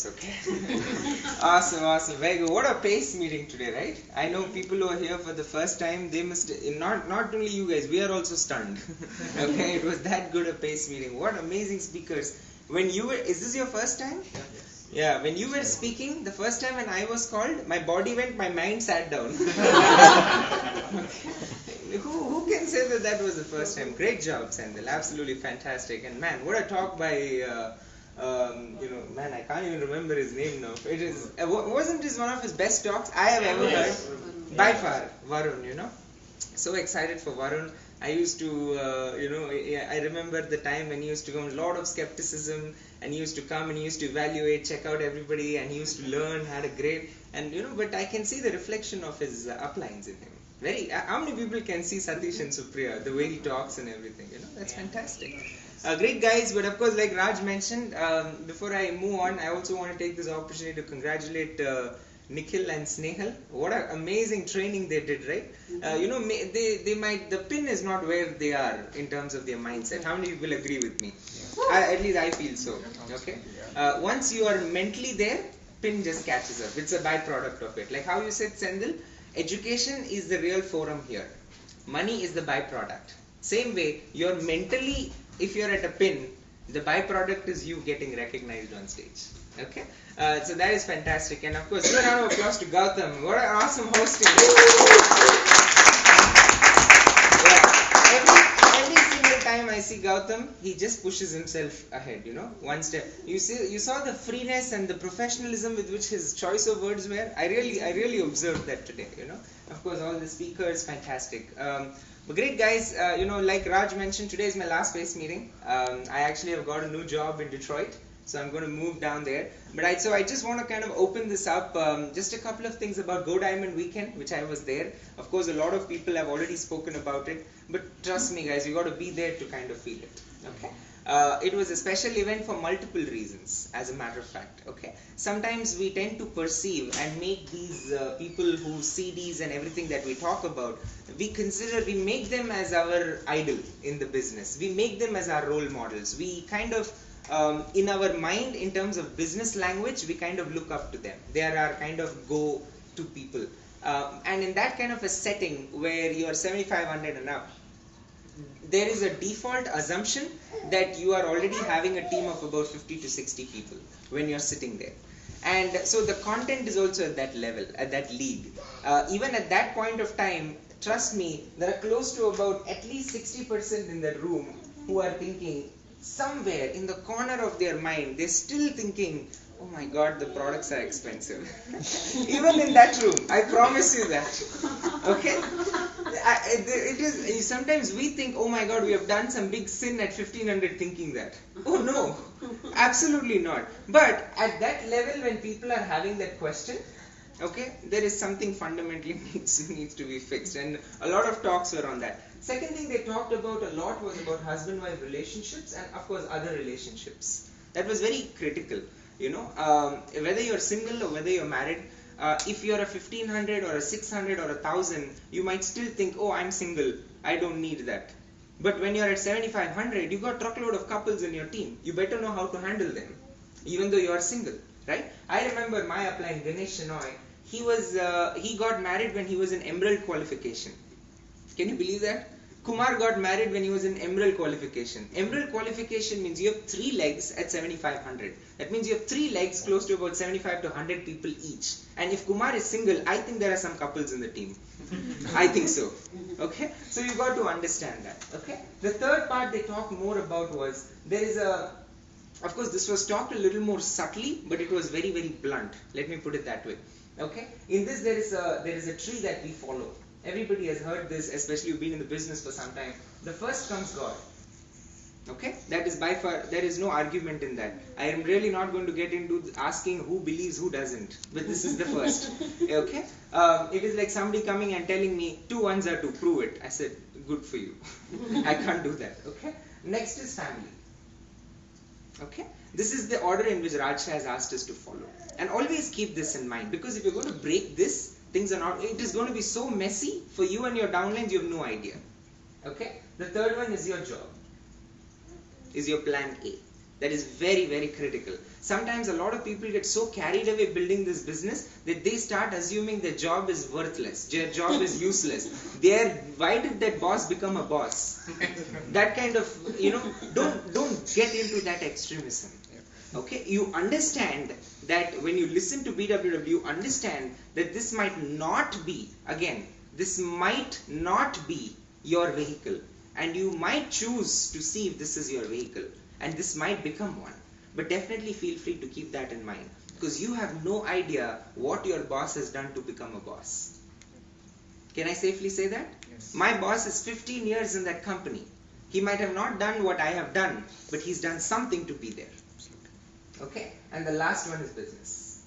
course, okay. Awesome. Very good. What a pace meeting today, right? I know people who are here for the first time, they must, not only you guys, we are also stunned. Okay, it was that good a pace meeting. What amazing speakers. When you were, is this your first time? Yeah, when you were speaking, the first time when I was called, my body went, my mind sat down. Who can say that that was the first time? Great job, Sendil. Absolutely fantastic. And man, what a talk by, man, I can't even remember his name now. It is, wasn't this one of his best talks I have ever heard? By far, Varun, So excited for Varun. I used to, I remember the time when he used to go, a lot of skepticism, and he used to come and he used to evaluate, check out everybody, and he used to learn, had a great, and but I can see the reflection of his uplines in him. How many people can see Satish and Supriya, the way he talks and everything, that's fantastic. Great guys, but of course, like Raj mentioned, before I move on, I also want to take this opportunity to congratulate Nikhil and Snehal. What an amazing training they did, right? The pin is not where they are in terms of their mindset. How many people agree with me? At least I feel so. Okay. Once you are mentally there, pin just catches up. It's a byproduct of it. Like how you said, Sendil, education is the real forum here. Money is the byproduct. Same way, you're mentally, if you're at a pin, the byproduct is you getting recognized on stage. Okay, so that is fantastic, and of course, give a round of applause to Gautam. What an awesome hosting! Every single time I see Gautam, he just pushes himself ahead. One step. You saw the freeness and the professionalism with which his choice of words were. I really observed that today. Of course, all the speakers, fantastic. But great guys, like Raj mentioned, today is my last space meeting. I actually have got a new job in Detroit. So I'm going to move down there. But I just want to kind of open this up. Just a couple of things about Go Diamond Weekend, which I was there. Of course, a lot of people have already spoken about it. But trust me, guys, you got to be there to kind of feel it. Okay. It was a special event for multiple reasons, as a matter of fact. Okay. Sometimes we tend to perceive and make these people who CDs and everything that we talk about, we make them as our idol in the business. We make them as our role models. We kind of in our mind, in terms of business language, we kind of look up to them. They are our kind of go-to people. And in that kind of a setting where you are 7,500 and up, there is a default assumption that you are already having a team of about 50 to 60 people when you're sitting there. And so the content is also at that level, at that league. Even at that point of time, trust me, there are close to about at least 60% in that room who are thinking, somewhere in the corner of their mind, they're still thinking, oh my god, the products are expensive. Even in that room, I promise you that. Okay? Sometimes we think, oh my god, we have done some big sin at 1500 thinking that. Oh no, absolutely not. But at that level, when people are having that question, okay, there is something fundamentally needs to be fixed, and a lot of talks were on that. Second thing they talked about a lot was about husband-wife relationships and of course other relationships. That was very critical. Whether you're single or whether you're married, if you're a 1500 or a 600 or a 1000, you might still think, oh, I'm single, I don't need that. But when you're at 7500, you've got a truckload of couples in your team. You better know how to handle them, even though you are single, right? I remember my upline, Ganesh Shenoy, he got married when he was in Emerald qualification. Can you believe that? Kumar got married when he was in Emerald qualification. Emerald qualification means you have 3 legs at 7,500. That means you have 3 legs close to about 75 to 100 people each. And if Kumar is single, I think there are some couples in the team. I think so. Okay? So you got to understand that. Okay? The third part they talked more about was, of course this was talked a little more subtly, but it was very, very blunt. Let me put it that way. Okay? In this there is a tree that we follow. Everybody has heard this, especially you've been in the business for some time. The first comes God. Okay? That is by far, there is no argument in that. I am really not going to get into asking who believes, who doesn't. But this is the first. Okay? It is like somebody coming and telling me, 2 1s are 2, prove it. I said, good for you. I can't do that. Okay? Next is family. Okay? This is the order in which Raj has asked us to follow. And always keep this in mind, because if you're going to break this, it is going to be so messy for you and your downlines, you have no idea. Okay? The third one is your job. Is your plan A. That is very, very critical. Sometimes a lot of people get so carried away building this business that they start assuming their job is worthless, their job is useless. Why did that boss become a boss? That kind of, don't get into that extremism. Okay, you understand that when you listen to BWW, you understand that this might not be, again, this might not be your vehicle, and you might choose to see if this is your vehicle, and this might become one. But definitely feel free to keep that in mind, because you have no idea what your boss has done to become a boss. Can I safely say that? Yes. My boss is 15 years in that company. He might have not done what I have done, but he's done something to be there. Okay, and the last one is business.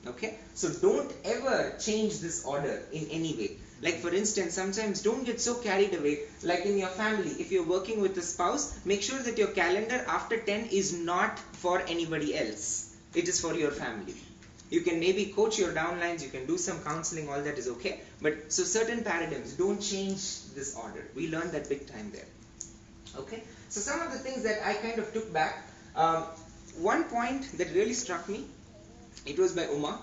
Okay, so don't ever change this order in any way. Like for instance, sometimes don't get so carried away. Like in your family, if you're working with a spouse, make sure that your calendar after 10 is not for anybody else. It is for your family. You can maybe coach your downlines, you can do some counseling, all that is okay. But so certain paradigms, don't change this order. We learned that big time there. Okay, so some of the things that I kind of took back. One point that really struck me, it was by Uma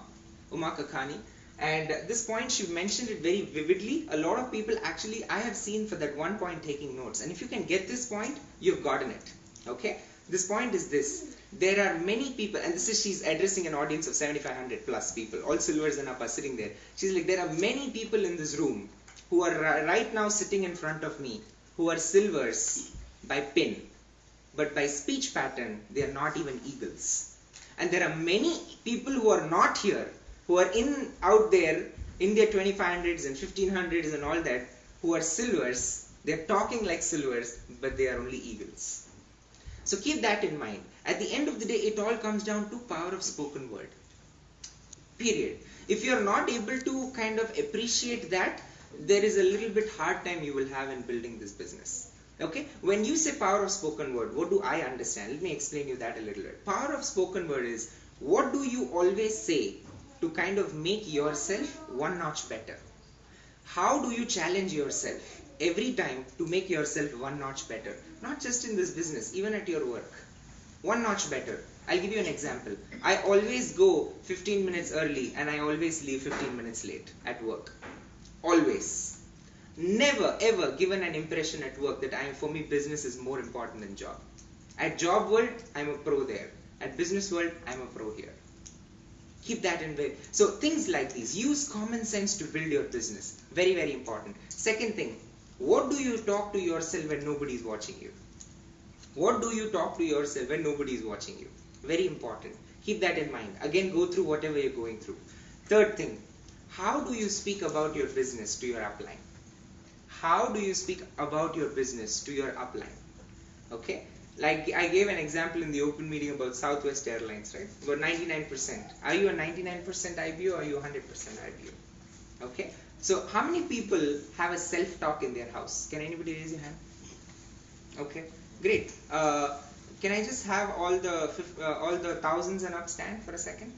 Kakhani, and this point she mentioned it very vividly. A lot of people actually, I have seen for that one point taking notes, and if you can get this point, you've gotten it. Okay, this point is this: there are many people, and she's addressing an audience of 7,500 plus people, all silvers and up are sitting there. She's like, there are many people in this room who are right now sitting in front of me who are silvers by pin, but by speech pattern, they are not even eagles. And there are many people who are not here, who are out there in their 2500s and 1500s and all that, who are silvers. They are talking like silvers, but they are only eagles. So keep that in mind. At the end of the day, it all comes down to power of spoken word. Period. If you are not able to kind of appreciate that, there is a little bit hard time you will have in building this business. Okay, when you say power of spoken word, what do I understand? Let me explain you that a little bit. Power of spoken word is, what do you always say to kind of make yourself one notch better? How do you challenge yourself every time to make yourself one notch better? Not just in this business, even at your work. One notch better. I'll give you an example. I always go 15 minutes early and I always leave 15 minutes late at work. Always. Never ever given an impression at work that for me business is more important than job. At job world, I'm a pro there. At business world, I'm a pro here. Keep that in mind. So things like these, use common sense to build your business. Very, very important. Second thing, what do you talk to yourself when nobody is watching you? What do you talk to yourself when nobody is watching you? Very important. Keep that in mind. Again, go through whatever you're going through. Third thing, how do you speak about your business to your upline? How do you speak about your business to your upline? Okay, like I gave an example in the open meeting about Southwest Airlines, right? About 99%. Are you a 99% IBO or are you 100% IBO? Okay, so how many people have a self-talk in their house? Can anybody raise your hand? Okay, great. Can I just have all the thousands and up stand for a second?